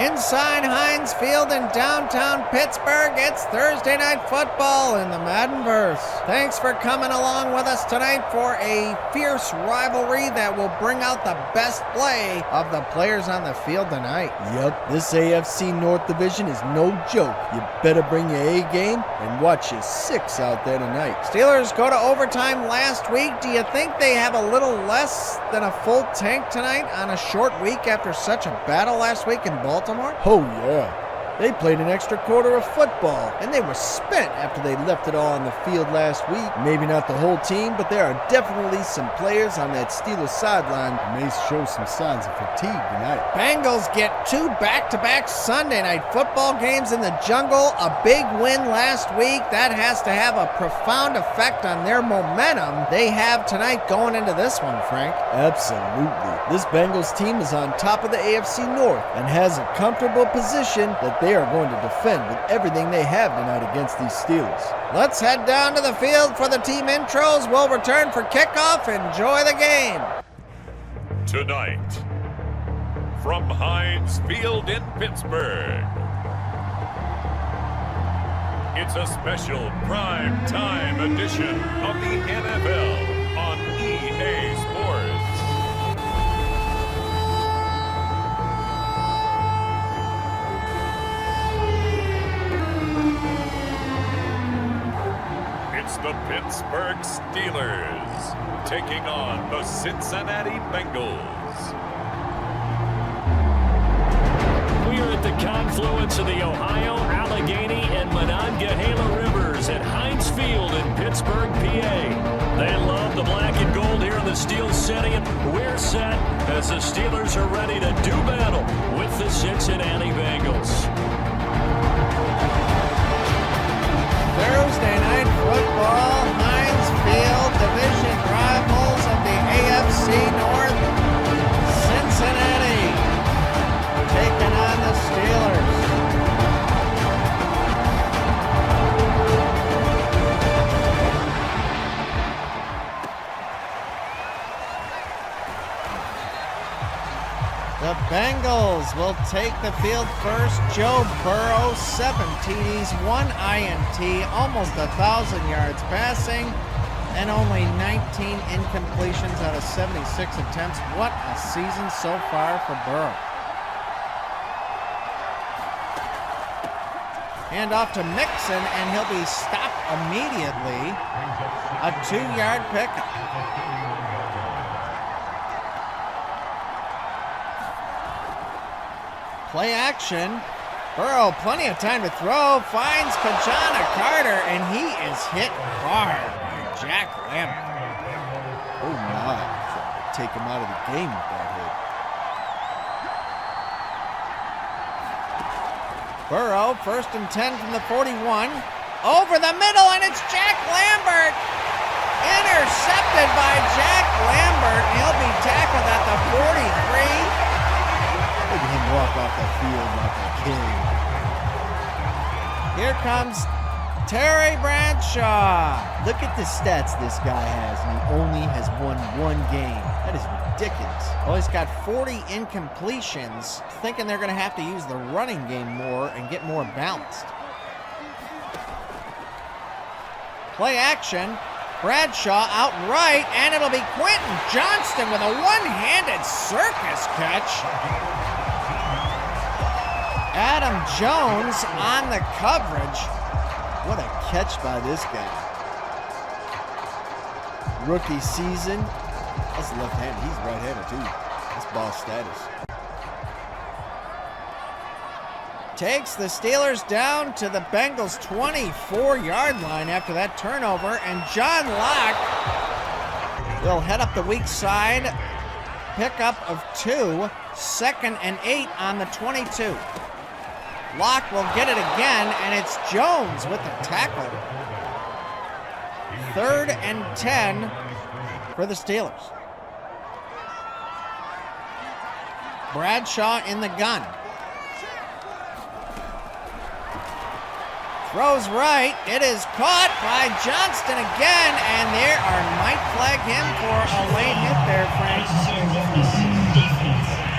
Inside Heinz Field in downtown Pittsburgh, it's Thursday Night Football in the MaddenVerse. Thanks for coming along with us tonight for a fierce rivalry that will bring out the best play of the players on the field tonight. Yep, this AFC North division is no joke. You better bring your A game and watch your 6 out there tonight. Steelers go to overtime last week. Do you think they have a little less than a full tank tonight on a short week after such a battle last week in Baltimore? Oh yeah. They played an extra quarter of football, and they were spent after they left it all on the field last week. Maybe not the whole team, but there are definitely some players on that Steelers sideline who may show some signs of fatigue tonight. Bengals get 2 back-to-back Sunday night football games in the jungle. A big win last week. That has to have a profound effect on their momentum they have tonight going into this one, Frank. Absolutely. This Bengals team is on top of the AFC North and has a comfortable position that they are going to defend with everything they have tonight against these Steelers. Let's head down to the field for the team intros. We'll return for kickoff. Enjoy the game. Tonight, from Heinz Field in Pittsburgh, it's a special prime time edition of the NFL on EA Sports. It's the Pittsburgh Steelers taking on the Cincinnati Bengals. We're at the confluence of the Ohio, Allegheny, and Monongahela Rivers at Heinz Field in Pittsburgh, PA. They love the black and gold here in the Steel City, and we're set as the Steelers are ready to do battle with the Cincinnati Bengals. Thursday night football, Heinz Field, division rivals of the AFC North, Cincinnati, taking on the Steelers. The Bengals will take the field first. Joe Burrow, 7 TDs, 1 INT, almost 1,000 yards passing, and only 19 incompletions out of 76 attempts. What a season so far for Burrow. Hand off to Mixon, and he'll be stopped immediately. A 2-yard pickup. Play action. Burrow, plenty of time to throw. Finds Ki-Jana Carter, and he is hit hard by Jack Lambert. Oh my. Take him out of the game with that hit. Burrow, 1st and 10 from the 41. Over the middle, and it's Jack Lambert. Intercepted by Jack Lambert. He'll be tackled at the 43. Look at him walk off the field like a king. Here comes Terry Bradshaw. Look at the stats this guy has, and he only has won 1 game. That is ridiculous. Well, he's got 40 incompletions, thinking they're going to have to use the running game more and get more balanced. Play action. Bradshaw out right, and it'll be Quentin Johnston with a one-handed circus catch. Adam Jones on the coverage. What a catch by this guy. Rookie season. That's left-handed. He's right-handed too. That's ball status. Takes the Steelers down to the Bengals' 24-yard line after that turnover, and John Locke will head up the weak side. Pickup of 2, 2nd and 8 on the 22. Locke will get it again, and it's Jones with the tackle. 3rd and 10 for the Steelers. Bradshaw in the gun. Throws right. It is caught by Johnston again, and there might flag him for a late hit there, Frank.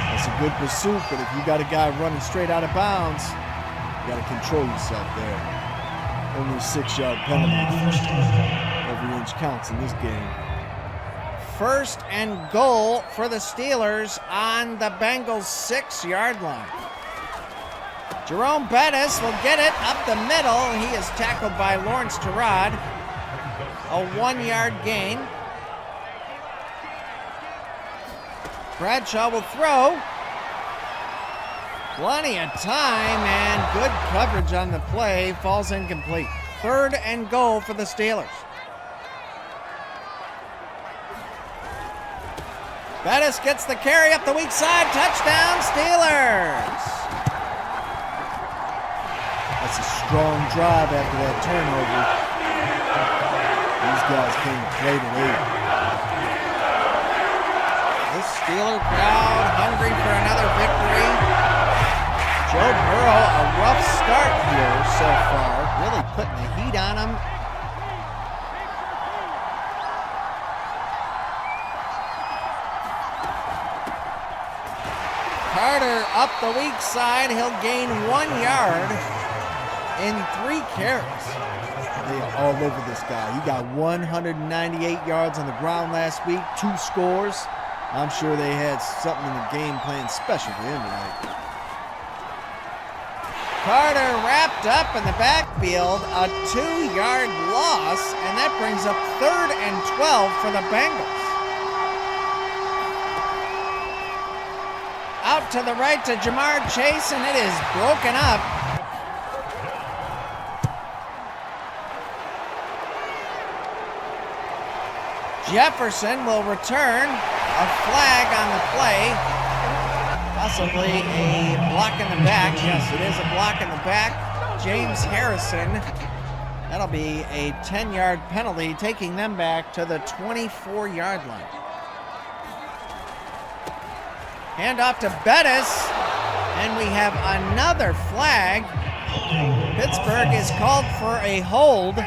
That's a Good pursuit, but if you got a guy running straight out of bounds, you got to control yourself there. Only a 6-yard penalty. Every inch counts in this game. First and goal for the Steelers on the Bengals' 6-yard line. Jerome Bettis will get it up the middle. He is tackled by Lawrence Terod. A 1-yard gain. Bradshaw will throw. Plenty of time and good coverage on the play. Falls incomplete. Third and goal for the Steelers. Bettis gets the carry up the weak side. Touchdown, Steelers. That's a strong drive after that turnover. These guys came to play today. This Steeler crowd hungry for another victory. Joe Burrow, a rough start here so far. Really putting the heat on him. Carter up the weak side. He'll gain 1 yard in 3 carries. They are all over this guy. He got 198 yards on the ground last week, 2 scores. I'm sure they had something in the game plan special for him tonight. Carter wrapped up in the backfield, a 2-yard loss, and that brings up 3rd and 12 for the Bengals. Out to the right to Jamar Chase, and it is broken up. Jefferson will return. A flag on the play. Possibly a block in the back. Yes, it is a block in the back. James Harrison. That'll be a 10-yard penalty, taking them back to the 24-yard line. Hand off to Bettis, and we have another flag. Pittsburgh is called for a hold.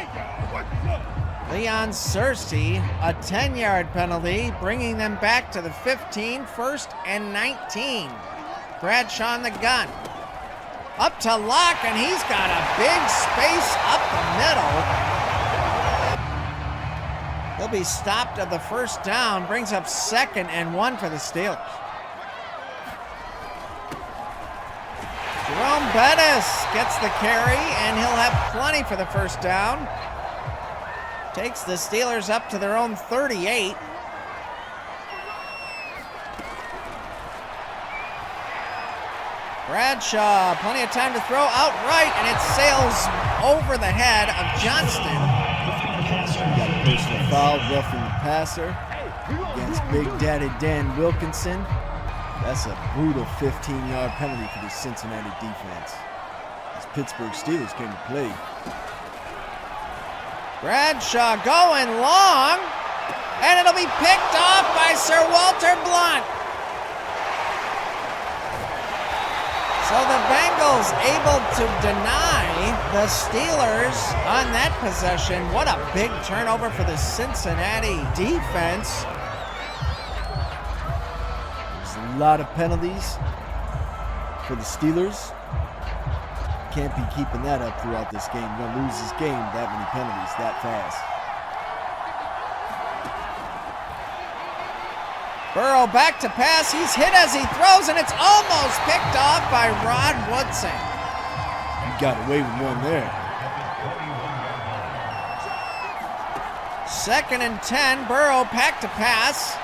Leon Searcy, a 10-yard penalty, bringing them back to the 15, 1st and 19. Bradshaw on the gun. Up to Locke, and he's got a big space up the middle. He'll be stopped at the first down, brings up 2nd and 1 for the Steelers. Jerome Bettis gets the carry, and he'll have plenty for the first down. Takes the Steelers up to their own 38. Bradshaw, plenty of time to throw outright, and it sails over the head of Johnston. Got a personal foul, roughing the passer against Big Daddy Dan Wilkinson. That's a brutal 15-yard penalty for the Cincinnati defense. These Pittsburgh Steelers came to play. Bradshaw going long, and it'll be picked off by Sir Walter Blunt. So the Bengals able to deny the Steelers on that possession. What a big turnover for the Cincinnati defense. There's a lot of penalties for the Steelers. Can't be keeping that up throughout this game. You're going to lose this game, that many penalties, that fast. Burrow back to pass. He's hit as he throws, and it's almost picked off by Rod Woodson. You got away with one there. 2nd and 10. Burrow back to pass.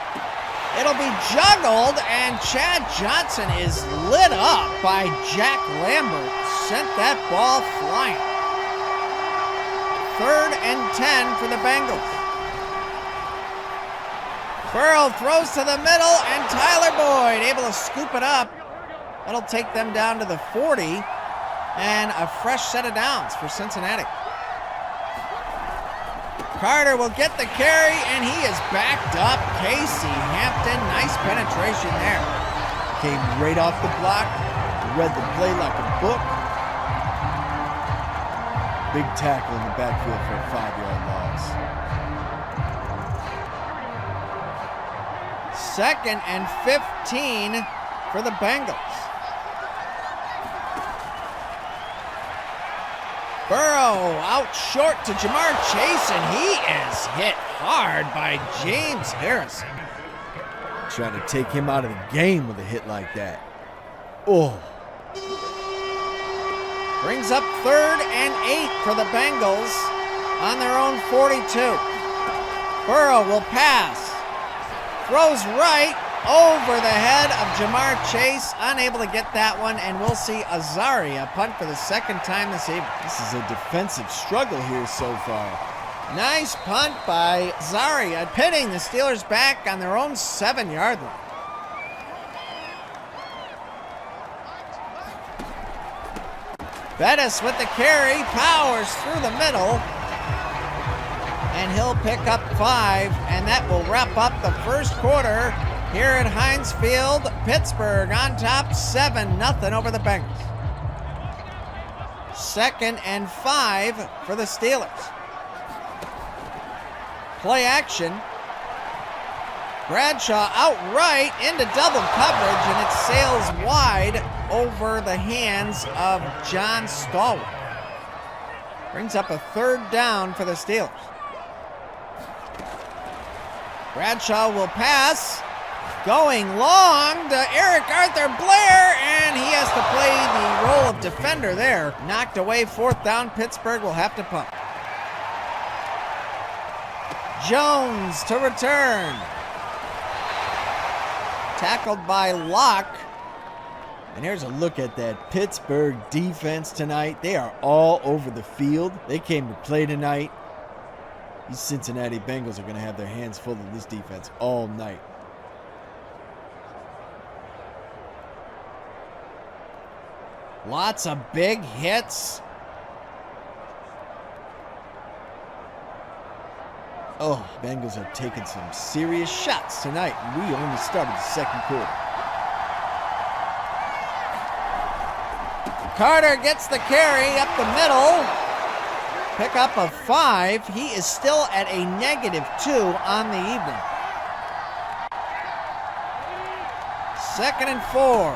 It'll be juggled, and Chad Johnson is lit up by Jack Lambert. Sent that ball flying. 3rd and 10 for the Bengals. Burrow throws to the middle, and Tyler Boyd able to scoop it up. That'll take them down to the 40, and a fresh set of downs for Cincinnati. Carter will get the carry, and he is backed up. Casey Hampton, nice penetration there. Came right off the block, read the play like a book. Big tackle in the backfield for a 5-yard loss. 2nd and 15 for the Bengals. Burrow out short to Jamar Chase, and he is hit hard by James Harrison. Trying to take him out of the game with a hit like that. Oh. Brings up 3rd and 8 for the Bengals on their own 42. Burrow will pass. Throws right over the head of Jamar Chase. Unable to get that one, and we'll see Azaria punt for the second time this evening. This is a defensive struggle here so far. Nice punt by Azaria, pitting the Steelers back on their own 7-yard line. Bettis with the carry, powers through the middle, and he'll pick up 5, and that will wrap up the first quarter here at Heinz Field. Pittsburgh on top 7-0 over the Bengals. 2nd and 5 for the Steelers. Play action. Bradshaw outright into double coverage, and it sails wide over the hands of John Stallworth. Brings up a 3rd down for the Steelers. Bradshaw will pass. Going long to Eric Arthur Blair, and he has to play the role of defender there. Knocked away, 4th down. Pittsburgh will have to punt. Jones to return. Tackled by Locke. And here's a look at that Pittsburgh defense tonight. They are all over the field. They came to play tonight. These Cincinnati Bengals are going to have their hands full of this defense all night. Lots of big hits. Oh, Bengals are taking some serious shots tonight. We only started the second quarter. Carter gets the carry up the middle. Pick up a 5. He is still at a -2 on the evening. 2nd and 4.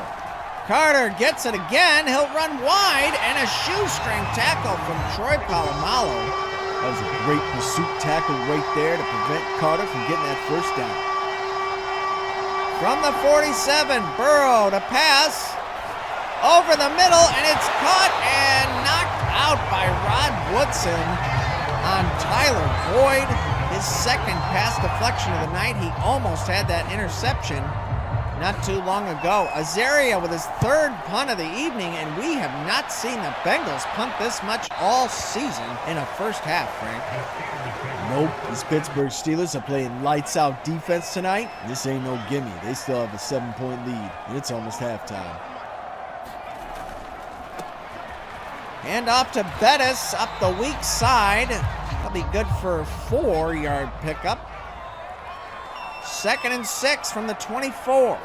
Carter gets it again. He'll run wide, and a shoestring tackle from Troy Polamalu. That was a great pursuit tackle right there to prevent Carter from getting that first down. From the 47, Burrow to pass. Over the middle, and it's caught and knocked out by Rod Woodson on Tyler Boyd. His 2nd pass deflection of the night. He almost had that interception not too long ago. Azaria with his 3rd punt of the evening, and we have not seen the Bengals punt this much all season in a first half, Frank. Nope, these Pittsburgh Steelers are playing lights out defense tonight. This ain't no gimme. They still have a 7-point lead, and it's almost halftime. Hand off to Bettis up the weak side. That'll be good for a 4-yard pickup. 2nd and 6 from the 24.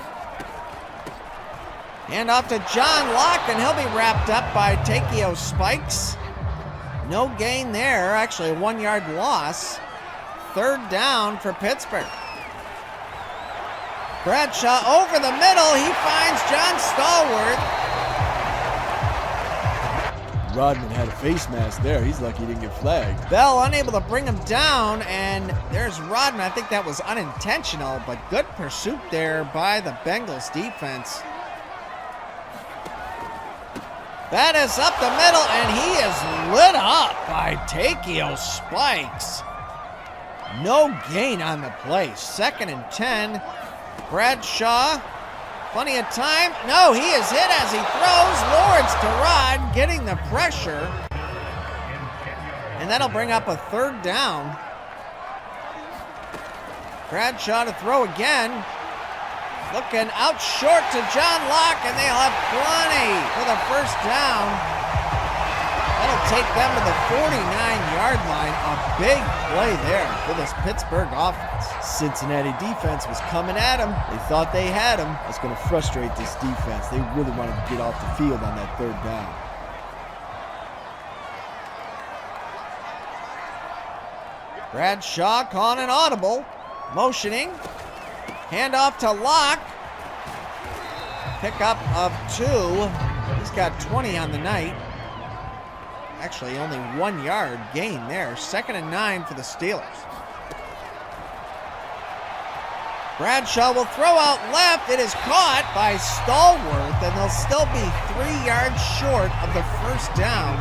Hand off to John Locke, and he'll be wrapped up by Takeo Spikes. No gain there, actually a 1-yard loss. 3rd down for Pittsburgh. Bradshaw over the middle. He finds John Stallworth. Rodman had a face mask there. He's lucky he didn't get flagged. Bell unable to bring him down, and there's Rodman. I think that was unintentional, but good pursuit there by the Bengals defense. Bettis up the middle, and he is lit up by Takeo Spikes. No gain on the play. 2nd and 10. Bradshaw. Plenty of time. No, he is hit as he throws. Lawrence to Rod, getting the pressure. And that'll bring up a 3rd down. Bradshaw to throw again. Looking out short to John Locke, and they'll have plenty for the first down. That'll take them to the 49-yard line. A big play there for this Pittsburgh offense. Cincinnati defense was coming at him. They thought they had him. That's going to frustrate this defense. They really wanted to get off the field on that 3rd down. Bradshaw calling an audible. Motioning. Hand off to Locke. Pickup of 2. He's got 20 on the night. Actually, only 1 yard gain there. 2nd and 9 for the Steelers. Bradshaw will throw out left. It is caught by Stallworth, and they'll still be 3 yards short of the first down.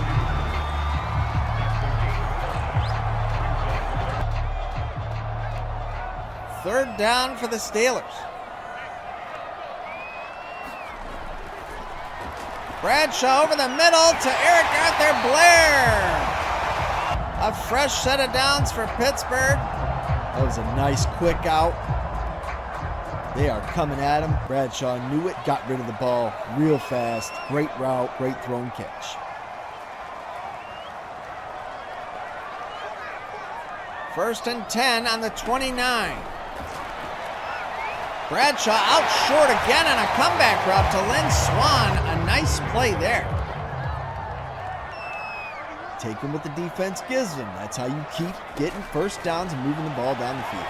Third down for the Steelers. Bradshaw over the middle to Eric Arthur Blair. A fresh set of downs for Pittsburgh. That was a nice quick out. They are coming at him. Bradshaw knew it, got rid of the ball real fast. Great route, great throw and catch. First and 10 on the 29. Bradshaw out short again on a comeback route to Lynn. Swann, a nice play there. Take him what the defense gives him. That's how you keep getting first downs and moving the ball down the field.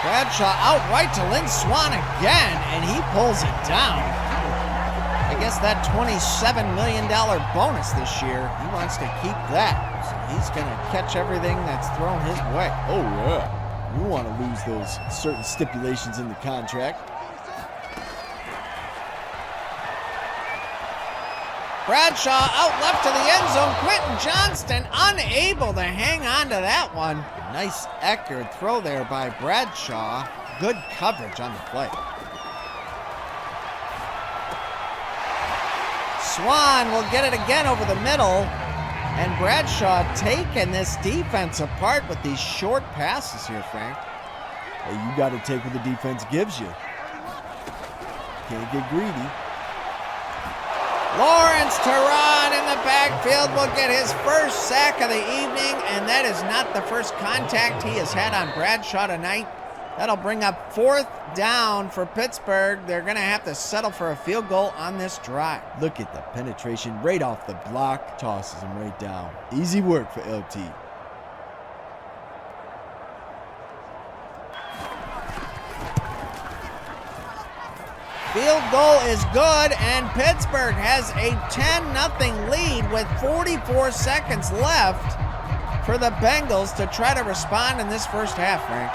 Bradshaw out right to Lynn Swann again, and he pulls it down. I guess that $27 million bonus this year, he wants to keep that. So he's going to catch everything that's thrown his way. Oh, yeah. You want to lose those certain stipulations in the contract. Bradshaw out left to the end zone. Quentin Johnston unable to hang on to that one. Nice accurate throw there by Bradshaw. Good coverage on the play. Swann will get it again over the middle. And Bradshaw taking this defense apart with these short passes here, Frank. Hey, you got to take what the defense gives you. Can't get greedy. Lawrence Tehran in the backfield will get his first sack of the evening, and that is not the first contact he has had on Bradshaw tonight. That'll bring up 4th down for Pittsburgh. They're going to have to settle for a field goal on this drive. Look at the penetration right off the block. Tosses him right down. Easy work for LT. Field goal is good, and Pittsburgh has a 10-0 lead with 44 seconds left for the Bengals to try to respond in this first half, Frank.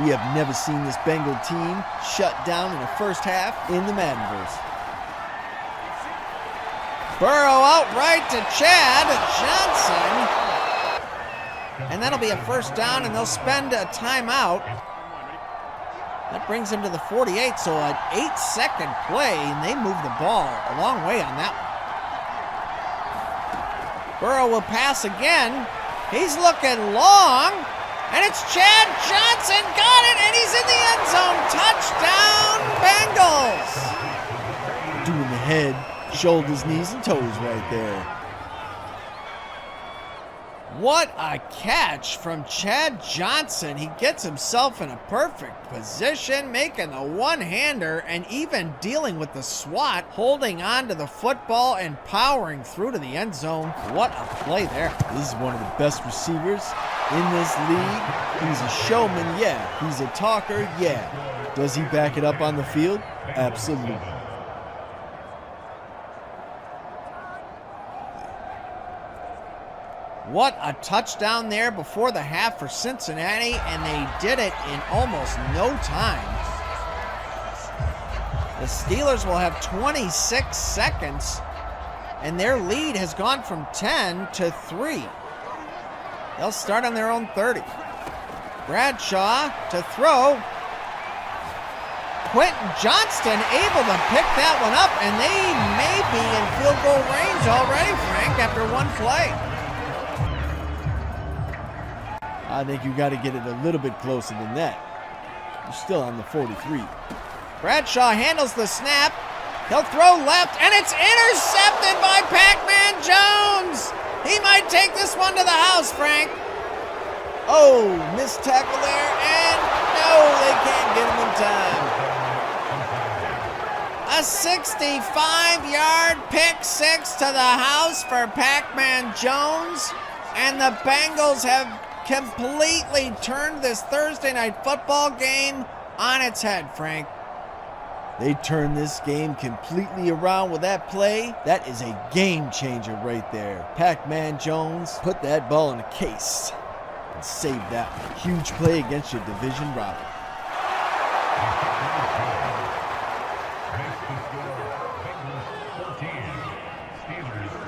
We have never seen this Bengal team shut down in the first half in the MaddenVerse. Burrow out right to Chad Johnson. And that'll be a first down, and they'll spend a timeout. That brings him to the 48, so an 8-second play, and they move the ball a long way on that one. Burrow will pass again. He's looking long. And it's Chad Johnson, got it, and he's in the end zone. Touchdown, Bengals. Doing the head, shoulders, knees, and toes right there. What a catch from Chad Johnson. He gets himself in a perfect position, making the one-hander and even dealing with the SWAT, holding on to the football and powering through to the end zone. What a play there. This is one of the best receivers in this league. He's a showman, yeah. He's a talker, yeah. Does he back it up on the field? Absolutely. What a touchdown there before the half for Cincinnati, and they did it in almost no time. The Steelers will have 26 seconds, and their lead has gone from 10 to 3. They'll start on their own 30. Bradshaw to throw. Quentin Johnston able to pick that one up, and they may be in field goal range already, Frank, after one play. I think you got to get it a little bit closer than that. You're still on the 43. Bradshaw handles the snap. He'll throw left, and it's intercepted by Pac-Man Jones. He might take this one to the house, Frank. Oh, missed tackle there, and no, they can't get him in time. A 65-yard pick six to the house for Pac-Man Jones, and the Bengals have completely turned this Thursday night football game on its head, Frank. They turned this game completely around with that play. That is a game changer right there. Pac-Man Jones put that ball in a case and saved that one. Huge play against your division rival.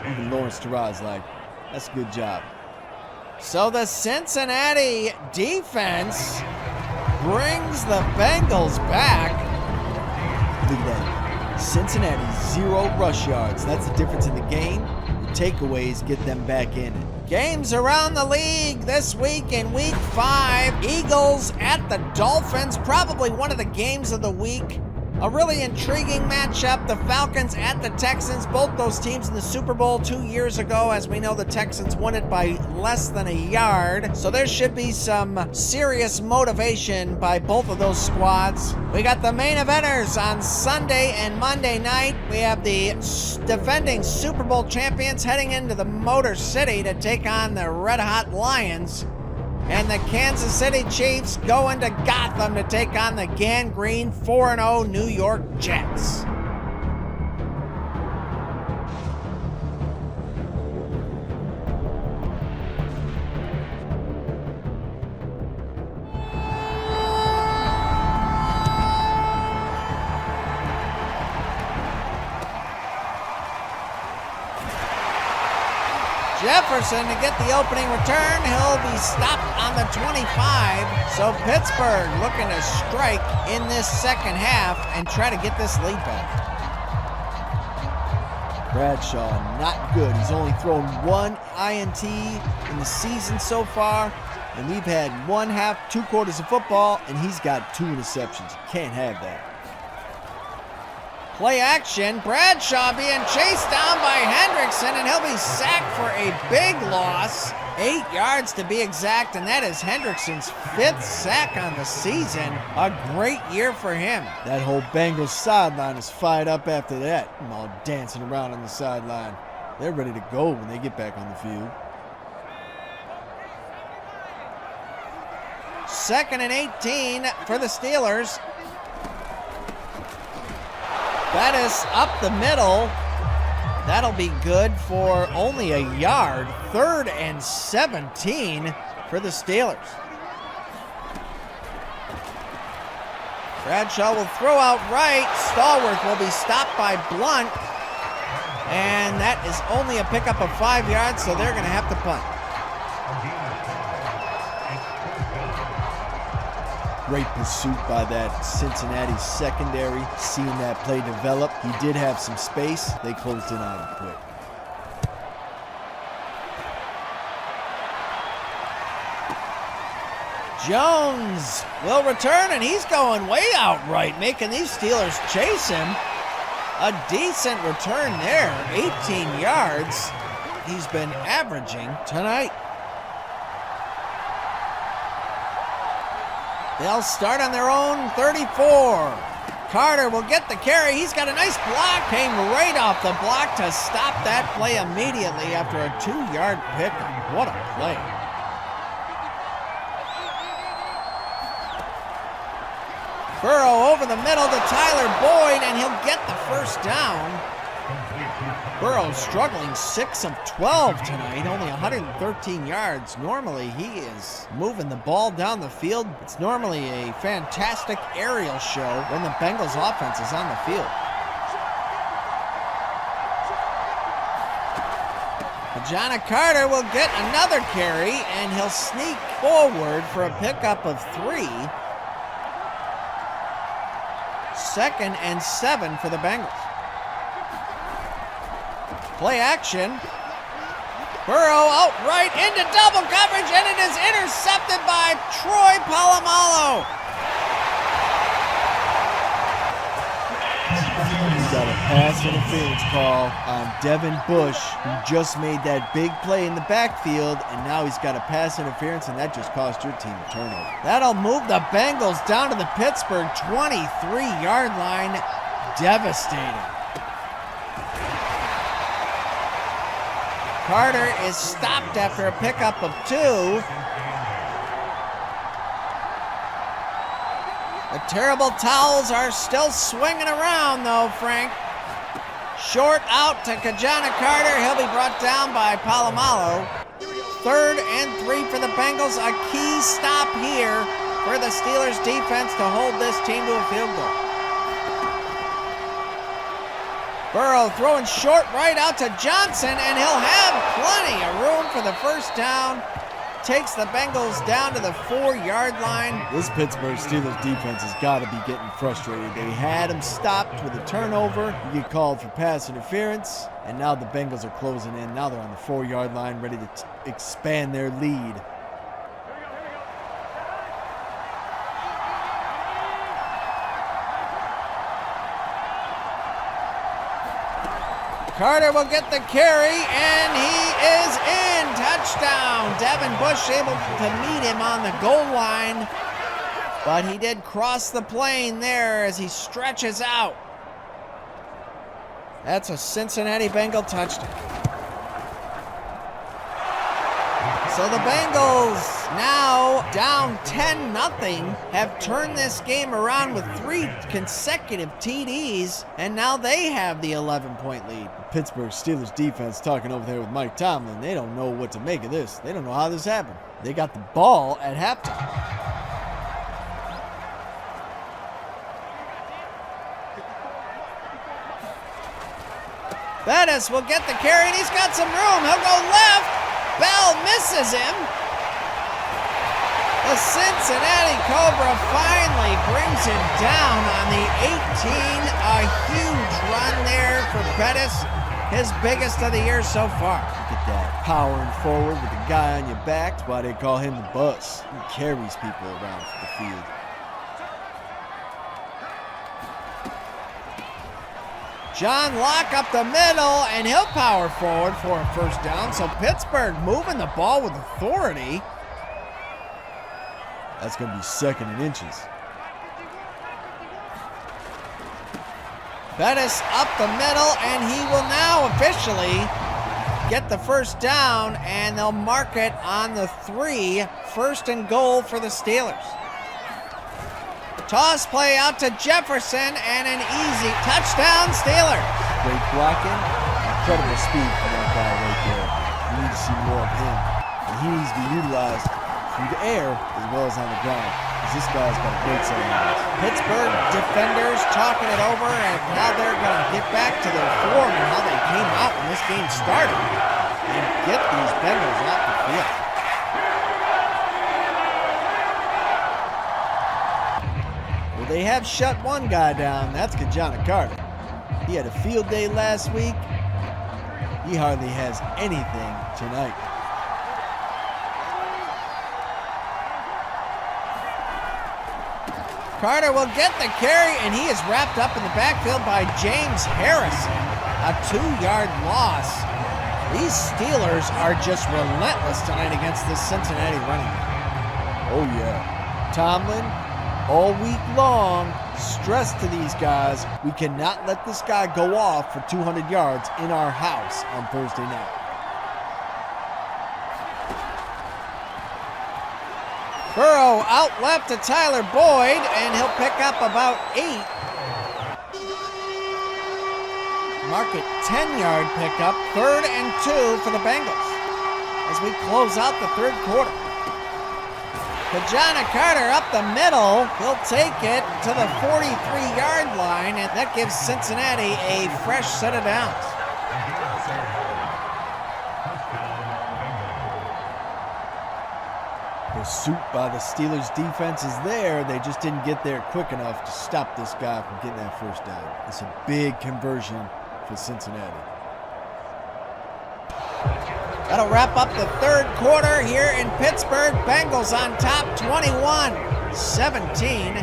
Even Lawrence Taraz like, that's a good job. So the Cincinnati defense brings the Bengals back. Look at that. Cincinnati, 0 rush yards. That's the difference in the game. The takeaways get them back in it. Games around the league this week in Week 5. Eagles at the Dolphins, probably one of the games of the week. A really intriguing matchup. The Falcons at the Texans, both those teams in the Super Bowl 2 years ago. As we know, the Texans won it by less than a yard. So there should be some serious motivation by both of those squads. We got the main eventers on Sunday and Monday night. We have the defending Super Bowl champions heading into the Motor City to take on the Red Hot Lions. And the Kansas City Chiefs go into Gotham to take on the gangrene 4-0 New York Jets. Jefferson to get the opening return. He'll be stopped on the 25. So Pittsburgh looking to strike in this second half and try to get this lead back. Bradshaw, not good. He's only thrown 1 INT in the season so far. And we've had 1 half, 2 quarters of football, and he's got 2 interceptions. You can't have that. Play action, Bradshaw being chased down by Hendrickson, and he'll be sacked for a big loss. 8 yards to be exact, and that is Hendrickson's 5th sack on the season. A great year for him. That whole Bengals sideline is fired up after that. I'm all dancing around on the sideline. They're ready to go when they get back on the field. 2nd and 18 for the Steelers. Bettis up the middle. That'll be good for only a yard. 3rd and 17 for the Steelers. Bradshaw will throw out right. Stallworth will be stopped by Blunt. And that is only a pickup of 5 yards, so they're going to have to punt. Great pursuit by that Cincinnati secondary. Seeing that play develop, he did have some space. They closed in on him quick. Jones will return, and he's going way out right, making these Steelers chase him. A decent return there, 18 yards. He's been averaging tonight. They'll start on their own 34. Carter will get the carry. He's got a nice block. Came right off the block to stop that play immediately after a 2-yard pickup. What a play. Burrow over the middle to Tyler Boyd, and he'll get the first down. Burrow struggling, 6 of 12 tonight, only 113 yards. Normally, he is moving the ball down the field. It's normally a fantastic aerial show when the Bengals offense is on the field. Ki-Jana Carter will get another carry, and he'll sneak forward for a pickup of 3. 2nd and 7 for the Bengals. Play action. Burrow outright into double coverage, and it is intercepted by Troy Polamalu. He's got a pass interference call on Devin Bush, who just made that big play in the backfield, and now he's got a pass interference, and that just cost your team a turnover. That'll move the Bengals down to the Pittsburgh 23-yard line. Devastating. Carter is stopped after a pickup of 2. The terrible towels are still swinging around, though, Frank. Short out to Ki-Jana Carter. He'll be brought down by Polamalu. 3rd and 3 for the Bengals. A key stop here for the Steelers defense to hold this team to a field goal. Burrow throwing short right out to Johnson, and he'll have plenty of room for the first down. Takes the Bengals down to the 4-yard line. This Pittsburgh Steelers defense has got to be getting frustrated. They had him stopped with a turnover. You get called for pass interference, and now the Bengals are closing in. Now they're on the 4-yard line, ready to expand their lead. Carter will get the carry, and he is in. Touchdown. Devin Bush able to meet him on the goal line, but he did cross the plane there as he stretches out. That's a Cincinnati Bengal touchdown. So the Bengals, now down 10-0, have turned this game around with 3 consecutive TDs, and now they have the 11-point lead. Pittsburgh Steelers defense talking over there with Mike Tomlin. They don't know what to make of this. They don't know how this happened. They got the ball at halftime. Bettis will get the carry, and he's got some room. He'll go left. Bell misses him. The Cincinnati Cobra finally brings him down on the 18. A huge run there for Bettis, his biggest of the year so far. Look at that, powering forward with the guy on your back. That's why they call him the bus. He carries people around the field. John Locke up the middle, and he'll power forward for a first down. So Pittsburgh moving the ball with authority. That's going to be 2nd and inches. Bettis up the middle, and he will now officially get the first down, and they'll mark it on the 3. 1st and goal for the Steelers. Toss play out to Jefferson, and an easy touchdown, Steelers. Great blocking, incredible speed from that guy right there. We need to see more of him. And he needs to be utilized through the air as well as on the ground, because this guy's got a great set of hands. Pittsburgh defenders talking it over, and now they're going to get back to their form and how they came out when this game started and get these Bengals off the field. They have shut one guy down. That's Ki-Jana Carter. He had a field day last week. He hardly has anything tonight. Carter will get the carry, and he is wrapped up in the backfield by James Harrison. A 2-yard loss. These Steelers are just relentless tonight against this Cincinnati running game. Oh yeah. Tomlin, all week long, stressed to these guys, we cannot let this guy go off for 200 yards in our house on Thursday night. Burrow out left to Tyler Boyd, and he'll pick up about 8. Mark it 10-yard pickup, 3rd and 2 for the Bengals as we close out the 3rd quarter. Ki-Jana Carter up the middle. He'll take it to the 43-yard line, and that gives Cincinnati a fresh set of downs. Pursuit by the Steelers defense is there. They just didn't get there quick enough to stop this guy from getting that first down. It's a big conversion for Cincinnati. That'll wrap up the 3rd quarter here in Pittsburgh. Bengals on top, 21-17.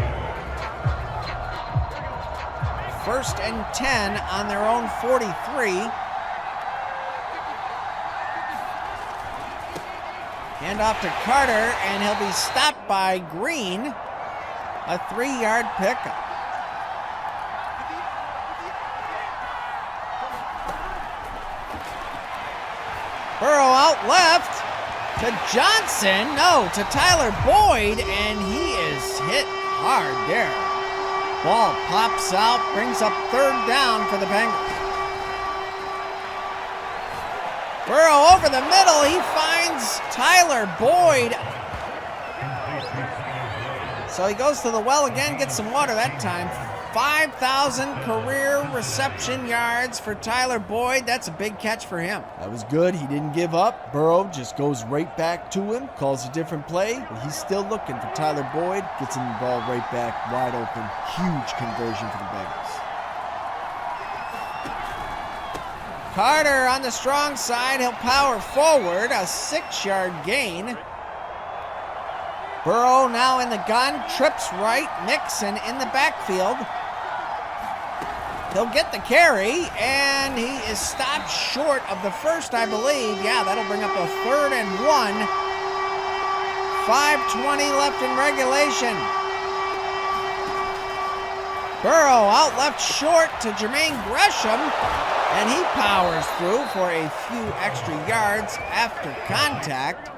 1st and 10 on their own 43. Hand off to Carter, and he'll be stopped by Green. A 3-yard pickup. Burrow out left to Johnson. No, to Tyler Boyd, and he is hit hard there. Ball pops out, brings up third down for the Bengals. Burrow over the middle. He finds Tyler Boyd. So he goes to the well again, gets some water that time. 5,000 career reception yards for Tyler Boyd. That's a big catch for him. That was good. He didn't give up. Burrow just goes right back to him, calls a different play, but he's still looking for Tyler Boyd. Gets him the ball right back, wide open. Huge conversion for the Bengals. Carter on the strong side. He'll power forward. A 6-yard gain. Burrow now in the gun. Trips right. Nixon in the backfield. He'll get the carry, and he is stopped short of the first, I believe. Yeah, that'll bring up a 3rd and 1. 5:20 left in regulation. Burrow out left short to Jermaine Gresham, and he powers through for a few extra yards after contact.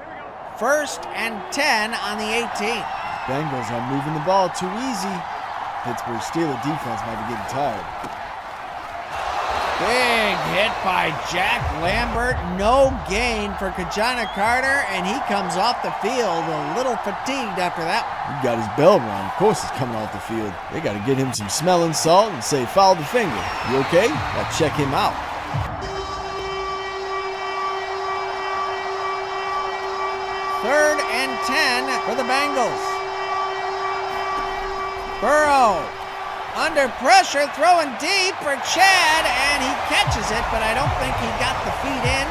1st and 10 on the 18. Bengals are moving the ball too easy. Pittsburgh Steelers defense might be getting tired. Big hit by Jack Lambert. No gain for Ki-Jana Carter, and he comes off the field a little fatigued after that. He got his bell rung. Of course he's coming off the field. They got to get him some smelling salt and say, foul the finger. You okay? Got to check him out. Third and 10 for the Bengals. Burrow under pressure, throwing deep for Chad, and he catches it, but I don't think he got the feet in.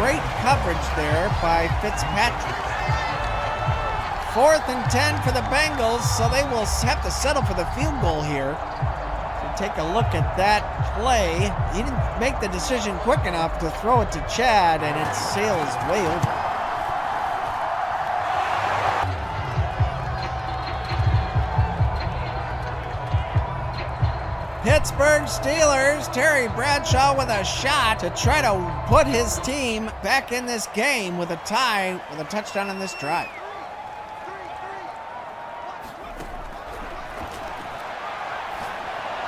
Great coverage there by Fitzpatrick. 4th and 10 for the Bengals, so they will have to settle for the field goal here. So take a look at that play. He didn't make the decision quick enough to throw it to Chad, and it sails way over. Pittsburgh Steelers, Terry Bradshaw with a shot to try to put his team back in this game with a tie with a touchdown on this drive.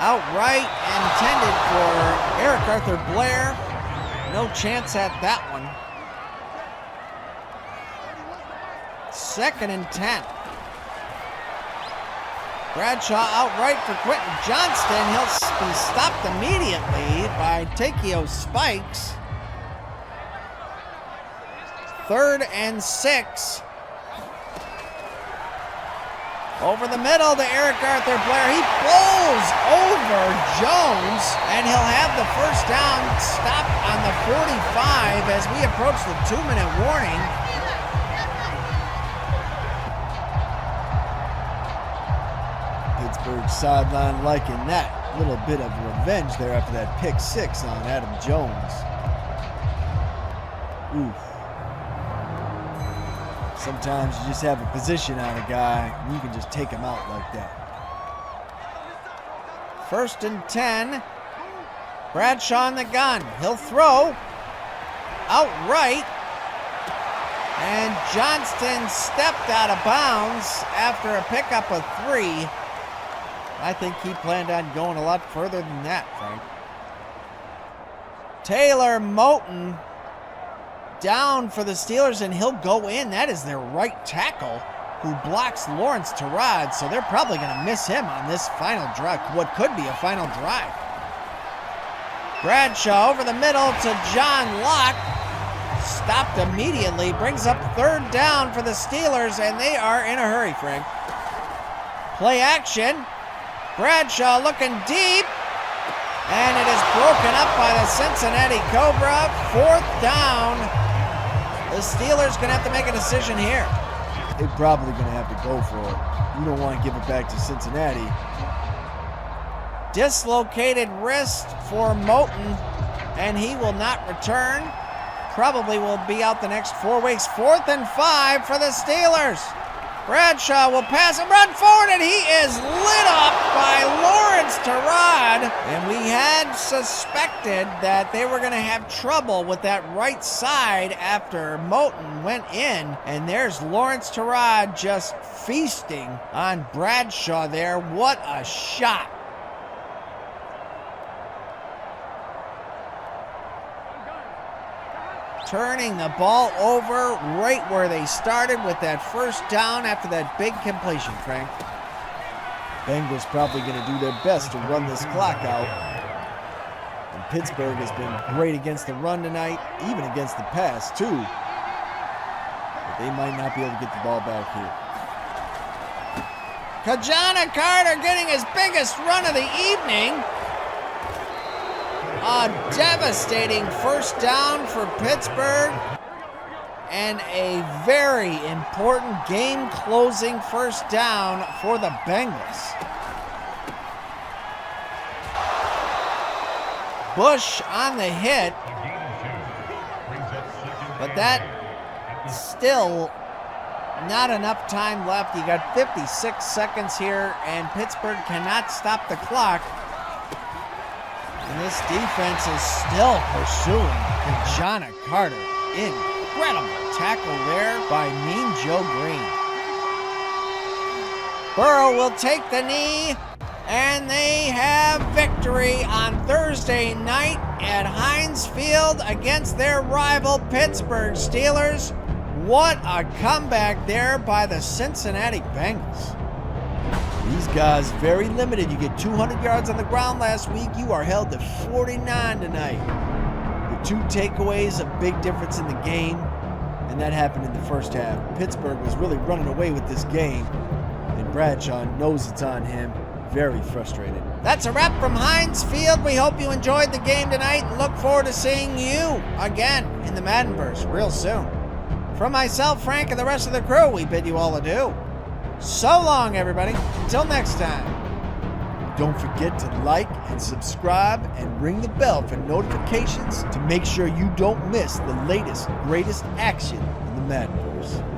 Outright intended for Eric Arthur Blair. No chance at that one. 2nd and 10. Bradshaw outright for Quentin Johnston. He'll be stopped immediately by Takeo Spikes. 3rd and 6. Over the middle to Eric Arthur Blair. He bowls over Jones, and he'll have the first down stopped on the 45 as we approach the 2-minute warning. Pittsburgh sideline liking that. Little bit of revenge there after that pick 6 on Adam Jones. Oof. Sometimes you just have a position on a guy and you can just take him out like that. 1st and 10. Bradshaw in the gun. He'll throw outright. And Johnston stepped out of bounds after a pickup of 3. I think he planned on going a lot further than that, Frank. Taylor Moton down for the Steelers, and he'll go in. That is their right tackle who blocks Lawrence Terod, so they're probably going to miss him on this final drive, what could be a final drive. Bradshaw over the middle to John Locke. Stopped immediately, brings up 3rd down for the Steelers, and they are in a hurry, Frank. Play action. Bradshaw looking deep, and it is broken up by the Cincinnati Cobra. 4th down. The Steelers going to have to make a decision here. They're probably going to have to go for it. You don't want to give it back to Cincinnati. Dislocated wrist for Moton, and he will not return. Probably will be out the next 4 weeks. 4th and 5 for the Steelers. Bradshaw will pass and run forward, and he is lit up by Lawrence Terod. and we had suspected that they were going to have trouble with that right side after Moten went in, and there's Lawrence Terrell just feasting on Bradshaw there. What a shot. Turning the ball over right where they started with that first down after that big completion, Frank. Bengals probably going to do their best to run this clock out. And Pittsburgh has been great against the run tonight, even against the pass too. But they might not be able to get the ball back here. Ki-Jana Carter getting his biggest run of the evening. A devastating first down for Pittsburgh, and a very important game-closing first down for the Bengals. Bush on the hit, but that still not enough time left. You got 56 seconds here, and Pittsburgh cannot stop the clock. And this defense is still pursuing Ki-Jana Carter. Incredible tackle there by Mean Joe Green. Burrow will take the knee, and they have victory on Thursday night at Heinz Field against their rival Pittsburgh Steelers. What a comeback there by the Cincinnati Bengals. These guys very limited. You get 200 yards on the ground last week. You are held to 49 tonight. The two takeaways, a big difference in the game, and that happened in the first half. Pittsburgh was really running away with this game, and Bradshaw knows it's on him. Very frustrated. That's a wrap from Heinz Field. We hope you enjoyed the game tonight and look forward to seeing you again in the MaddenVerse real soon. From myself, Frank, and the rest of the crew, we bid you all adieu. So long, everybody. Until next time. Don't forget to like and subscribe and ring the bell for notifications to make sure you don't miss the latest, greatest action in the MaddenVerse.